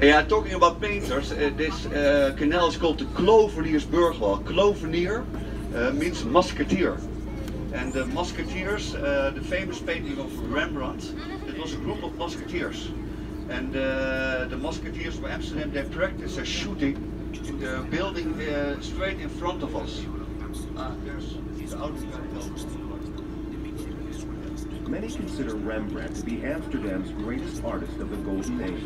Yeah, talking about painters, this canal is called the KLOVENIERSBURGWAL. Klovenier means musketeer. And the musketeers, the famous painting of Rembrandt, it was a group of musketeers. And the musketeers of Amsterdam, they practice their shooting in the building straight in front of us. There's the outside. Many consider Rembrandt to be Amsterdam's greatest artist of the Golden Age.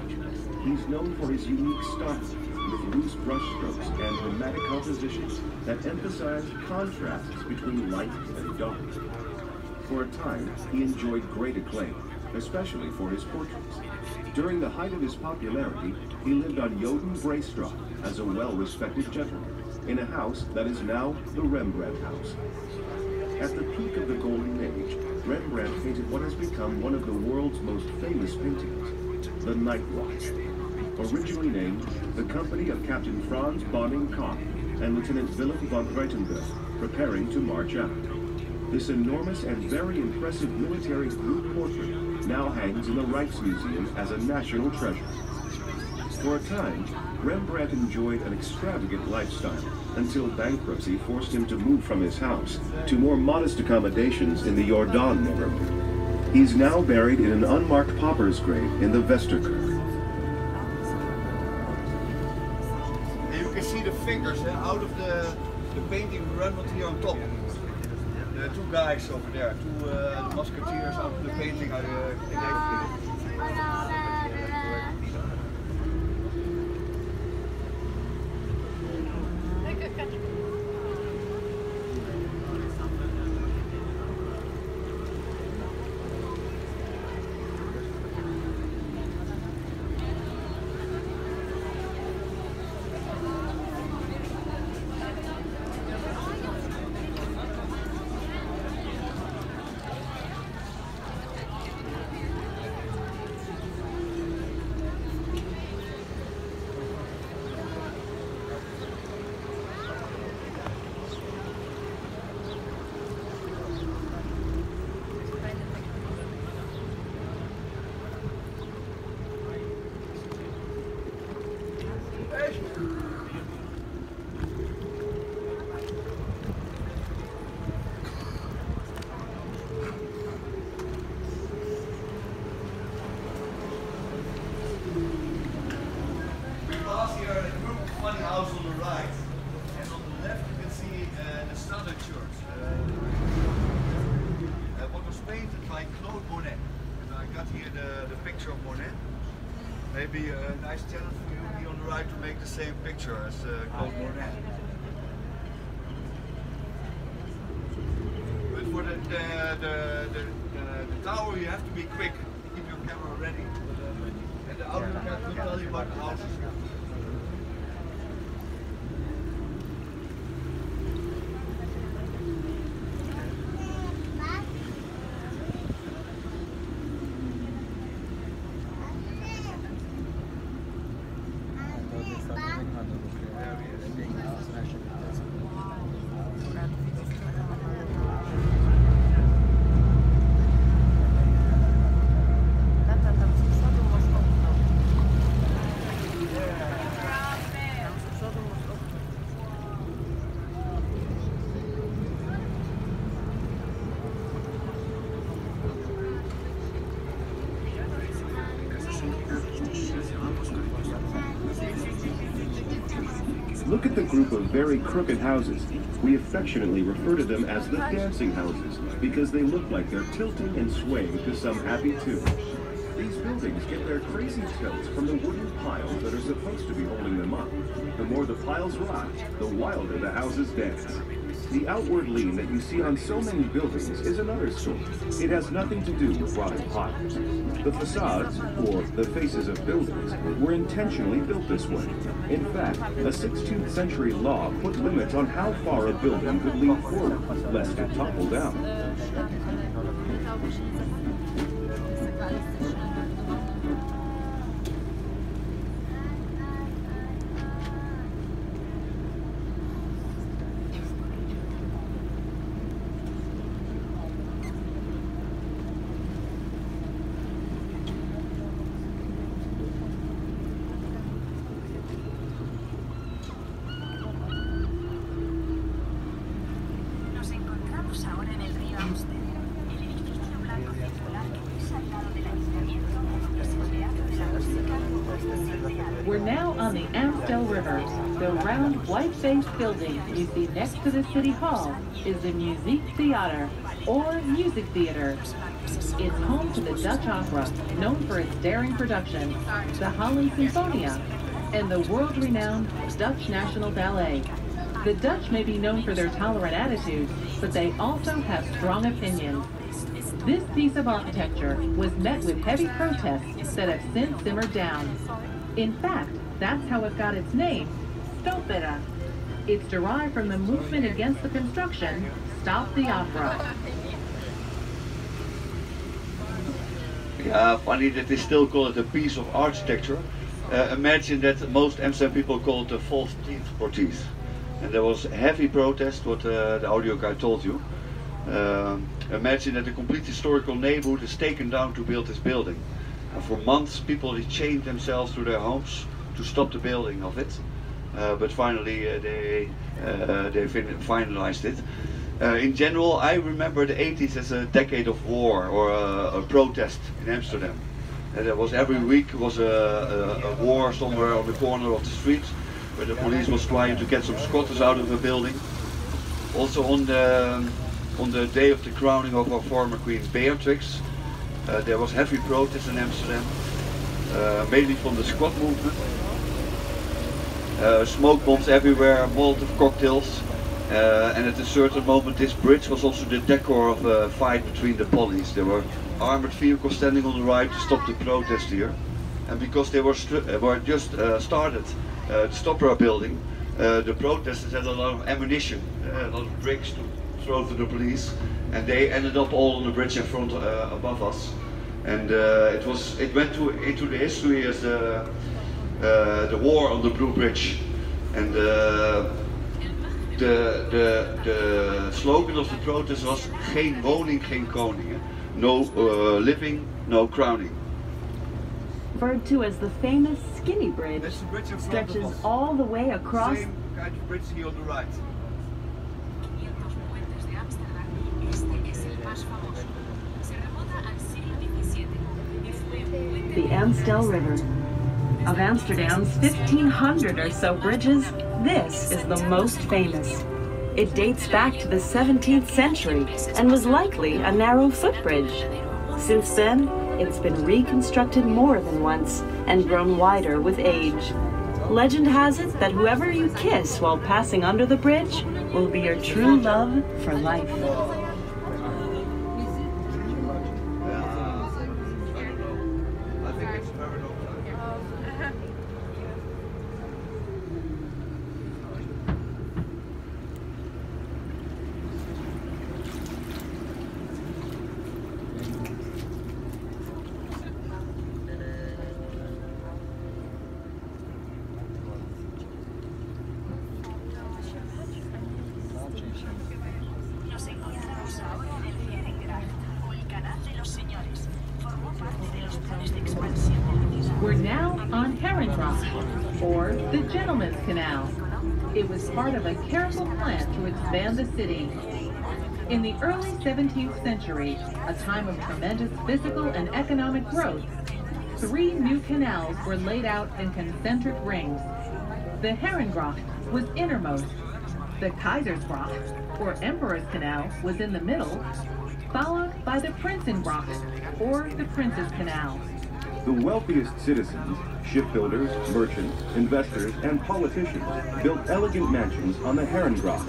He's known for his unique style, with loose brushstrokes and dramatic compositions that emphasize contrasts between light and dark. For a time, he enjoyed great acclaim, especially for his portraits. During the height of his popularity, he lived on Joden Breestraat as a well-respected gentleman, in a house that is now the Rembrandt House. At the peak of the Golden Age, Rembrandt painted what has become one of the world's most famous paintings, the Night Watch. Originally named the Company of Captain Franz Bonning Koch and Lieutenant Willem van Ruitenberg, preparing to march out. This enormous and very impressive military group portrait now hangs in the Rijksmuseum as a national treasure. For a time, Rembrandt enjoyed an extravagant lifestyle until bankruptcy forced him to move from his house to more modest accommodations in the Jordaan neighborhood. He's now buried in an unmarked pauper's grave in the Westerkerk. And you can see the figures out of the painting of Rembrandt here on top. The two guys over there, two musketeers out of the painting. House on the right, and on the left you can see the Southern Church. What was painted by Claude Monet, and I got here the picture of Monet. Maybe a nice challenge for you here on the right to make the same picture as Claude Monet. But for the tower you have to be quick. Keep your camera ready. And the outlook will tell you about the houses. Look at the group of very crooked houses. We affectionately refer to them as the dancing houses because they look like they're tilting and swaying to some happy tune. These buildings get their crazy tilts from the wooden piles that are supposed to be holding them up. The more the piles rock, the wilder the houses dance. The outward lean that you see on so many buildings is another story. It has nothing to do with rotting piles. The facades, or the faces of buildings, were intentionally built this way. In fact, a 16th century law put limits on how far a building could lean forward, lest it topple down. We're now on the Amstel River. The round, white-faced building you see next to the City Hall is the Muziek Theater, or Music Theater. It's home to the Dutch opera, known for its daring production, the Holland Sinfonia, and the world-renowned Dutch National Ballet. The Dutch may be known for their tolerant attitudes, but they also have strong opinions. This piece of architecture was met with heavy protests that have since simmered down. In fact, that's how it got its name, Stopera. It's derived from the movement against the construction, Stop the Opera. Yeah, funny that they still call it a piece of architecture. Imagine that most Amsterdam people call it a false teeth prothese. And there was heavy protest, what the audio guy told you. Imagine that a complete historical neighborhood is taken down to build this building. And for months people they chained themselves to their homes to stop the building of it. But finally they finalized it. In general, I remember the 80s as a decade of war or a protest in Amsterdam. There was every week was a war somewhere on the corner of the street where the police was trying to get some squatters out of the building. Also on the day of the crowning of our former Queen Beatrix, there was heavy protest in Amsterdam, mainly from the squat movement. Smoke bombs everywhere, Molotov cocktails, and at a certain moment this bridge was also the decor of a fight between the police. There were armored vehicles standing on the right to stop the protest here, and because they were just started the Stopera building, the protesters had a lot of ammunition, a lot of bricks to throw to the police, and they ended up all on the bridge in front above us, and it went into the history as the war on the Blue Bridge, and the slogan of the protest was geen woning, geen koning. No living, no crowning. Referred to as the famous Skinny Bridge, stretches all the way across. Same kind of bridge here on the right. The Amstel River. Of Amsterdam's 1,500 or so bridges, this is the most famous. It dates back to the 17th century and was likely a narrow footbridge. Since then, it's been reconstructed more than once and grown wider with age. Legend has it that whoever you kiss while passing under the bridge will be your true love for life. We're now on Herrengracht, or the Gentleman's Canal. It was part of a careful plan to expand the city. In the early 17th century, a time of tremendous physical and economic growth, 3 new canals were laid out in concentric rings. The Herrengracht was innermost. The Keizersgracht, or Emperor's Canal, was in the middle, followed by the Prinsengracht, or the Prince's Canal. The wealthiest citizens, shipbuilders, merchants, investors, and politicians built elegant mansions on the Herrengracht.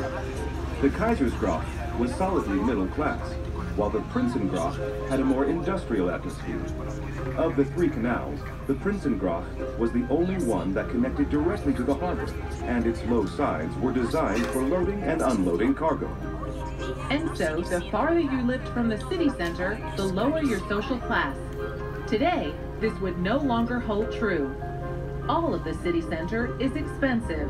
The Keizersgracht was solidly middle class, while the Prinsengracht had a more industrial atmosphere. Of the 3 canals, the Prinsengracht was the only one that connected directly to the harbor, and its low sides were designed for loading and unloading cargo. And so, the farther you lived from the city center, the lower your social class. Today, this would no longer hold true. All of the city center is expensive.